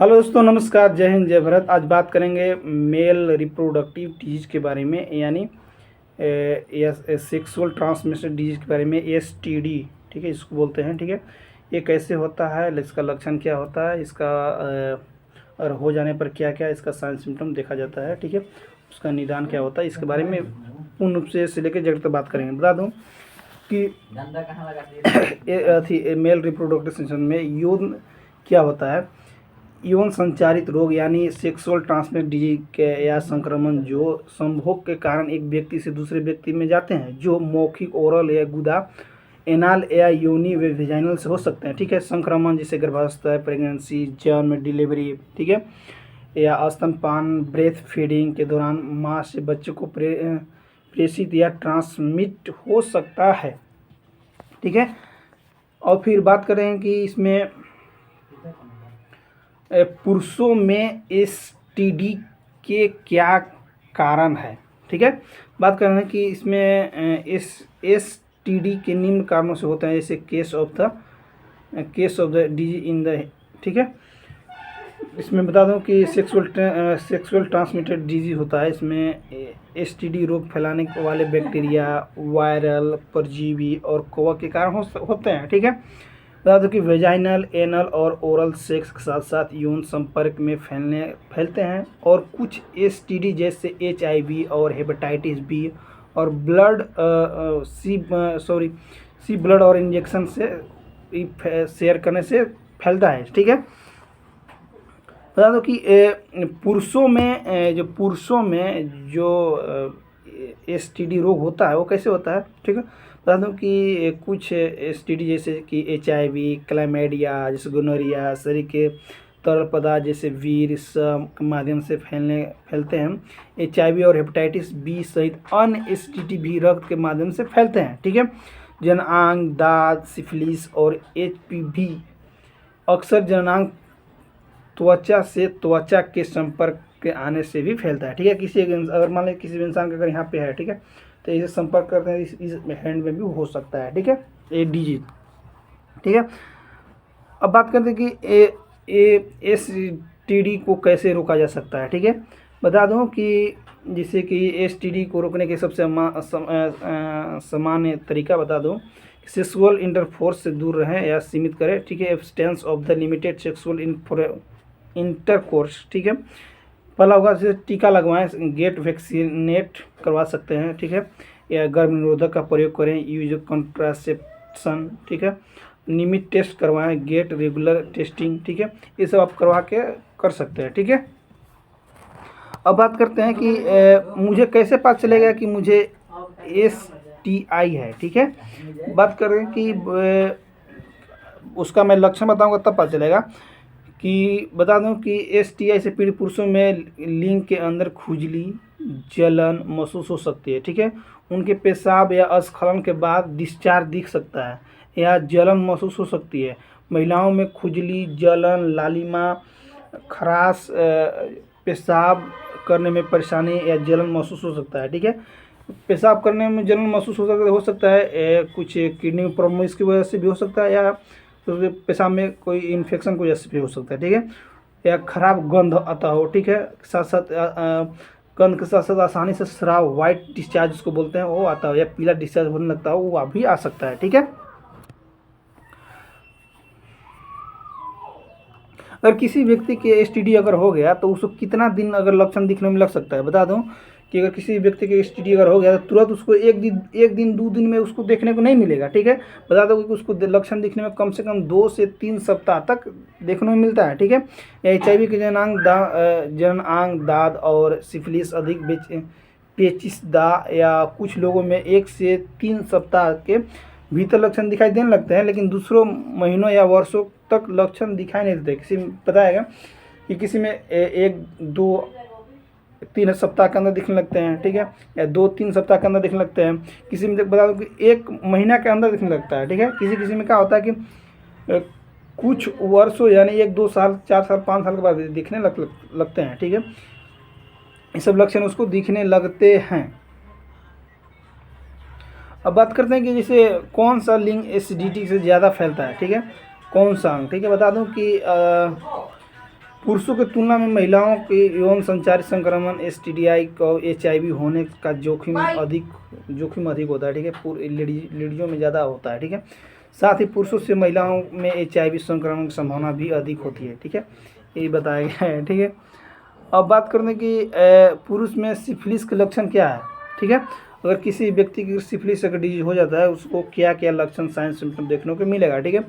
Hello दोस्तों, नमस्कार, जय हिंद, जय भारत। आज बात करेंगे मेल रिप्रोडक्टिव डिजीज के बारे में, यानी सेक्सुअल ट्रांसमिशन डिजीज के बारे में, एसटीडी। ठीक है, इसको बोलते हैं। ठीक है, ये कैसे होता है, इसका लक्षण क्या होता है, इसका और हो जाने पर क्या क्या इसका साइन सिम्टम देखा जाता है। ठीक है, उसका निदान क्या होता है, इसके बारे में पूर्ण रूप से लेकर जड़ तक बात करेंगे। बता दूँ कि मेल रिप्रोडक्टिव सिस्टम में यौन क्या होता है। यौन संचारित रोग यानी सेक्सुअल ट्रांसमिट डिजीज के या संक्रमण जो संभोग के कारण एक व्यक्ति से दूसरे व्यक्ति में जाते हैं, जो मौखिक, ओरल या गुदा, एनाल या योनि व वेजाइनल से हो सकते हैं। ठीक है, संक्रमण जैसे गर्भावस्था, प्रेगनेंसी, जन्म, डिलीवरी, ठीक है, या स्तनपान, ब्रेथ फीडिंग के दौरान माँ से बच्चे को प्रेषित या ट्रांसमिट हो सकता है। ठीक है, और फिर बात करें कि इसमें पुरुषों में एसटीडी के क्या कारण है। ठीक है, बात कर रहे हैं कि इसमें एसटीडी के निम्न कारणों से होता है, जैसे case of the disease in the. ठीक है, इसमें बता दूं कि सेक्सुअल ट्रांसमिटेड डिजीज होता है। इसमें एसटीडी रोग फैलाने वाले बैक्टीरिया, वायरल, परजीवी और कवक के कारण होते हैं। ठीक है, बता दो कि वेजाइनल, एनल और ओरल सेक्स के साथ साथ यौन संपर्क में फैलते हैं, और कुछ एसटीडी जैसे एचआईवी और हेपेटाइटिस बी और सी ब्लड और इंजेक्शन से शेयर करने से फैलता है। ठीक है, बता दो कि पुरुषों में जो एसटीडी रोग होता है वो कैसे होता है। ठीक है, बता दूं कि कुछ एसटीडी जैसे कि एचआईवी, क्लैमिडिया जैसे गोनोरिया, शरीर के तरल पदार्थ जैसे वीर के माध्यम से फैलते हैं। एचआईवी और हेपेटाइटिस बी सहित अन्य एसटीडी भी रक्त के माध्यम से फैलते हैं। ठीक है, जननांग, दाद, सिफिलिस और एचपीवी अक्सर जननांग त्वचा से त्वचा के संपर्क के आने से भी फैलता है। ठीक है, अगर मान लें किसी इंसान का अगर यहाँ पे है, ठीक है, तो इसे संपर्क करते हैं, इस हैंड में भी हो सकता है। ठीक है, ये डिजीज। ठीक है, अब बात करते हैं कि एसटीडी को कैसे रोका जा सकता है। ठीक है, बता दूं कि जिससे कि एसटीडी को रोकने के सबसे सामान्य तरीका बता दूं, सेक्सुअल इंटरकोर्स से दूर रहें या सीमित करें। ठीक है, abstains of the limited sexual intercourse. ठीक है, पहला होगा जैसे टीका लगवाएं, गेट वैक्सीनेट करवा सकते हैं। ठीक है, या गर्भ निरोधक का प्रयोग करें, यूज कॉन्ट्रासेप्शन। ठीक है, नियमित टेस्ट करवाएं, गेट रेगुलर टेस्टिंग। ठीक है, ये सब आप करवा के कर सकते हैं। ठीक है, अब बात करते हैं कि मुझे कैसे पता चलेगा कि मुझे एसटीआई है। ठीक है, बात करें कि उसका मैं लक्षण बताऊंगा तब पता चलेगा। कि बता दूं कि एसटीआई से पीड़ित पुरुषों में लिंग के अंदर खुजली, जलन महसूस हो सकती है। ठीक है, उनके पेशाब या स्खलन के बाद डिस्चार्ज दिख सकता है या जलन महसूस हो सकती है। महिलाओं में खुजली, जलन, लालिमा, खराश, पेशाब करने में परेशानी या जलन महसूस हो सकता है। ठीक है, पेशाब करने में जलन महसूस हो सकता है कुछ किडनी में प्रॉब्लम इसकी वजह से भी हो सकता है, या तो पेशाब में कोई इन्फेक्शन की वजह से भी हो सकता है। ठीक है, या खराब गंध आता हो। ठीक है, साथ साथ गंध के साथ साथ आसानी से स्राव, वाइट डिस्चार्ज उसको बोलते हैं, वो आता हो, या पीला डिस्चार्ज होने लगता हो, वो भी आ सकता है। ठीक है, अगर किसी व्यक्ति के एसटीडी अगर हो गया तो उसको कितना दिन अगर लक्षण दिखने में लग सकता है। बता दूं कि अगर किसी व्यक्ति के एसटीडी अगर हो गया तो तुरंत उसको एक दिन 2 दिन में उसको देखने को नहीं मिलेगा। ठीक है, बता दो कि उसको लक्षण दिखने में कम से कम 2 से 3 सप्ताह तक देखने में मिलता है। ठीक है, एचआईवी के जननांग, दाद और सिफिलिस अधिक पेचीदा या कुछ लोगों में 1 से 3 सप्ताह के भीतर लक्षण दिखाई देने लगते हैं, लेकिन दूसरों महीनों या वर्षों तक लक्षण दिखाई नहीं देते। किसी में बताएगा कि किसी में 1, 2, 3 सप्ताह के अंदर दिखने लगते हैं। ठीक है, या 2-3 सप्ताह के अंदर दिखने लगते हैं। किसी में बता दो कि 1 महीना के अंदर दिखने लगता है। ठीक है, किसी में क्या होता है कि कुछ वर्षों यानी 1-2 साल, 4 साल, 5 साल के बाद दिखने लगते हैं। ठीक है, ये सब लक्षण उसको दिखने लगते हैं। अब बात करते हैं कि जैसे कौन सा लिंग एसिडिटी से ज़्यादा फैलता है। ठीक है, कौन सा अंग। ठीक है, बता दूं कि पुरुषों की तुलना में महिलाओं के यौन संचारित संक्रमण एसटीडीआई को एचआईवी होने का जोखिम अधिक होता है, ठीक है। लेडीजों में ज़्यादा होता है, ठीक है। साथ ही पुरुषों से महिलाओं में एचआईवी संक्रमण की संभावना भी अधिक होती है, ठीक है। यही बताया गया है, ठीक है। अब बात करने की पुरुष में सिफिलिस के लक्षण क्या है, ठीक है। अगर किसी व्यक्ति की सिफिलिस अगर डिजीज हो जाता है उसको क्या क्या लक्षण साइन सिम्टम देखने को मिलेगा, ठीक है।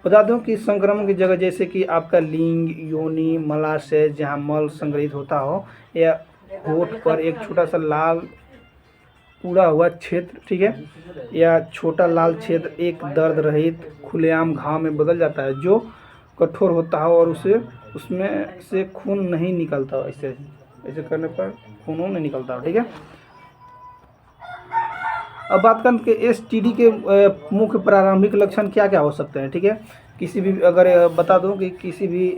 बता दूं कि संक्रमण की जगह जैसे कि आपका लिंग, योनि, मलाशय जहां मल संग्रहित होता हो, या होठ पर एक छोटा सा लाल पूरा हुआ क्षेत्र, ठीक है, या छोटा लाल क्षेत्र एक दर्द रहित खुलेआम घाव में बदल जाता है जो कठोर होता हो और उसमें से खून नहीं निकलता हो। ऐसे करने पर खून नहीं निकलता हो, ठीक है। अब बात करें कि एसटीडी के मुख्य प्रारंभिक लक्षण क्या क्या हो सकते हैं, ठीक है। किसी भी अगर बता दूं कि किसी भी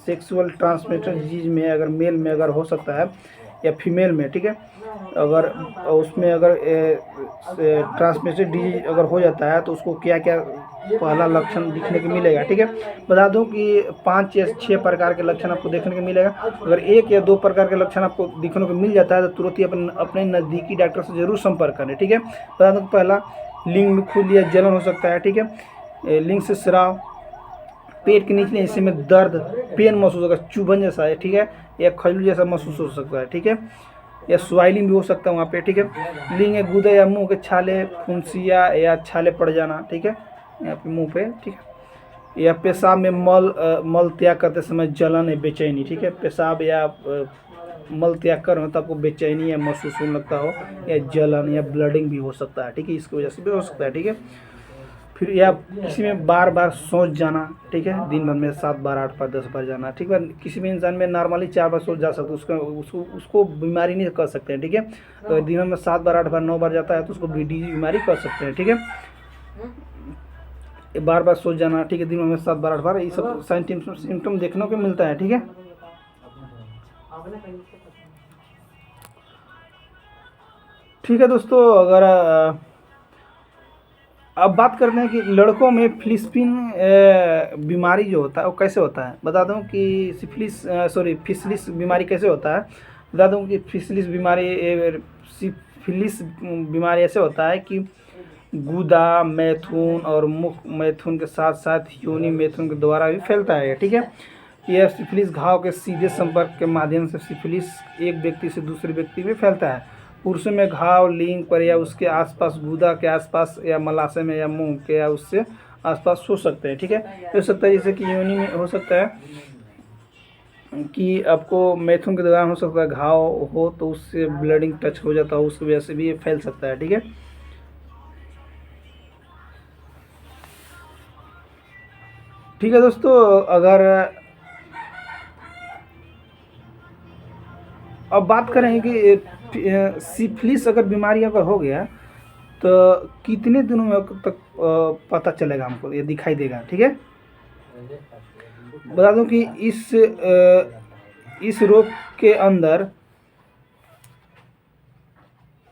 सेक्सुअल ट्रांसमिटेड डिजीज में अगर मेल में अगर हो सकता है या फीमेल में, ठीक है, अगर उसमें अगर ट्रांसमिटेड डिजीज अगर हो जाता है तो उसको क्या क्या पहला लक्षण दिखने को मिलेगा, ठीक है। बता दूं कि 5 या 6 प्रकार के लक्षण आपको देखने को मिलेगा। अगर 1 या 2 प्रकार के लक्षण आपको दिखने को मिल जाता है तो तुरंत ही अपने नज़दीकी डॉक्टर से जरूर संपर्क करें, ठीक है। बता दूं पहला लिंग में खुल या जलन हो सकता है, ठीक है। लिंग से स्राव, पेट के निचले हिस्से में दर्द, पेन महसूस होगा, चुभन जैसा है, ठीक है, या खजूल जैसा महसूस हो सकता है, ठीक है, या स्वेलिंग भी हो सकता है वहाँ पे, ठीक है। लिंग है गुदा या मुंह के छाले, फुंसिया या छाले पड़ जाना, ठीक है, यहाँ पे मुंह पे, ठीक है। या पेशाब में मल त्याग करते समय जलन या बेचैनी, ठीक है। पेशाब या मल त्याग कर हो तो आपको बेचैनी या महसूस होने लगता हो, या जलन या ब्लडिंग भी हो सकता है, ठीक है, इसकी वजह से भी हो सकता है, ठीक है। फिर या किसी में बार बार सोच जाना, ठीक है, दिन भर में 7 बार, 8 बार, 10 बार जाना, ठीक है। किसी भी इंसान में नॉर्मली 4 बार सोच जा सकता है, उसको बीमारी नहीं कर सकते हैं, ठीक है। अगर दिन भर में 7 बार, 8 बार, 9 बार जाता है तो उसको बीमारी कर सकते हैं, ठीक है। बार बार सोच जाना, ठीक है, दिन भर में 7 बार, 8 बार, ये सब साइन सिम्टम देखने को मिलता है, ठीक है। ठीक है दोस्तों, अगर अब बात करते हैं कि लड़कों में फिलिस्पिन बीमारी जो होता है वो कैसे होता है। बता दूं कि फिशलिस बीमारी कैसे होता है। बता दूं कि फिशलिस बीमारी ऐसे होता है कि गुदा, मैथुन और मुख मैथुन के साथ साथ योनि मैथुन के द्वारा भी फैलता है, ठीक है। यह सिफिलिस घाव के सीधे संपर्क के माध्यम से सिफिलिस एक व्यक्ति से दूसरे व्यक्ति में फैलता है। पुरुषों में घाव लिंग पर या उसके आसपास, गुदा के आसपास या मलाशय में या मुंह के या उससे आसपास हो सकते हैं, ठीक है। हो सकता है जैसे कि योनि में हो सकता है कि आपको मैथुन के दौरान हो सकता है घाव हो तो उससे ब्लडिंग टच हो जाता हो, उसकी वजह से भी ये फैल सकता है, ठीक है। ठीक है दोस्तों, अगर अब बात करें कि सिफिलिस अगर बीमारी अगर हो गया तो कितने दिनों में तक पता चलेगा हमको, ये दिखाई देगा, ठीक है। बता दूं कि इस रोग के अंदर